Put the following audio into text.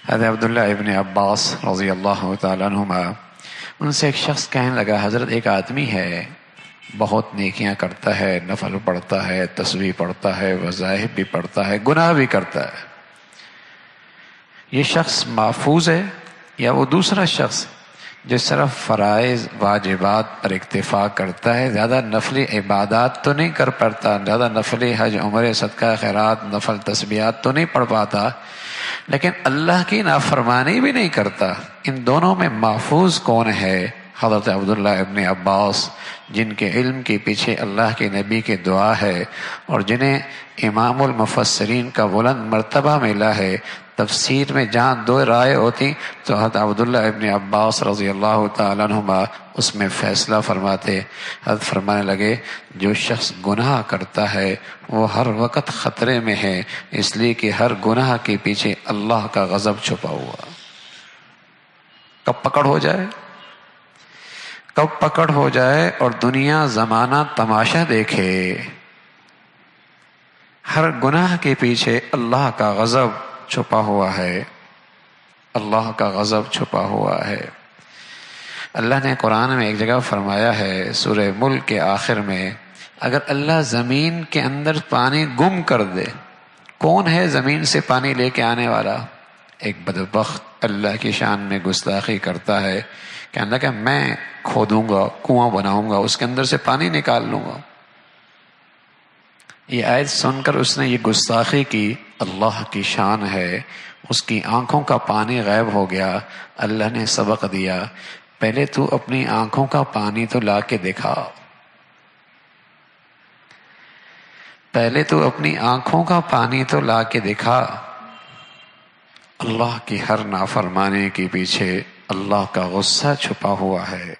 حضرت عبداللہ ابن عباس رضی اللہ تعالیٰ عنہما، ان سے ایک شخص کہنے لگا، حضرت ایک آدمی ہے بہت نیکیاں کرتا ہے، نفل پڑھتا ہے، تسبیح پڑھتا ہے، وظائف بھی پڑھتا ہے، گناہ بھی کرتا ہے، یہ شخص محفوظ ہے یا وہ دوسرا شخص جو صرف فرائض واجبات پر اکتفا کرتا ہے، زیادہ نفلی عبادات تو نہیں کر پاتا، زیادہ نفلی حج عمرے صدقہ خیرات نفل تسبیحات تو نہیں پڑھ پاتا، لیکن اللہ کی نافرمانی بھی نہیں کرتا؟ ان دونوں میں محفوظ کون ہے؟ حضرت عبداللہ ابن عباس، جن کے علم کے پیچھے اللہ کے نبی کی دعا ہے اور جنہیں امام المفسرین کا بلند مرتبہ ملا ہے، تفسیر میں جہاں دو رائے ہوتی تو حضرت عبداللہ ابن عباس رضی اللہ تعالیٰ عنہما اس میں فیصلہ فرماتے۔ حضرت فرمانے لگے، جو شخص گناہ کرتا ہے وہ ہر وقت خطرے میں ہے، اس لیے کہ ہر گناہ کے پیچھے اللہ کا غضب چھپا ہوا۔ کب پکڑ ہو جائے، کب پکڑ ہو جائے اور دنیا زمانہ تماشا دیکھے، ہر گناہ کے پیچھے اللہ کا غضب چھپا ہوا ہے، اللہ کا غضب چھپا ہوا ہے۔ اللہ نے قرآن میں ایک جگہ فرمایا ہے، سورہ ملک کے آخر میں، اگر اللہ زمین کے اندر پانی گم کر دے، کون ہے زمین سے پانی لے کے آنے والا؟ ایک بدبخت اللہ کی شان میں گستاخی کرتا ہے کہ اللہ کہ میں کھودوں گا، کنواں بناؤں گا، اس کے اندر سے پانی نکال لوں گا۔ یہ آیت سن کر اس نے یہ گستاخی کی، اللہ کی شان ہے، اس کی آنکھوں کا پانی غائب ہو گیا۔ اللہ نے سبق دیا، پہلے تو اپنی آنکھوں کا پانی تو لا کے دکھا، پہلے تو اپنی آنکھوں کا پانی تو لا کے دکھا۔ اللہ کی ہر نافرمانی کے پیچھے اللہ کا غصہ چھپا ہوا ہے۔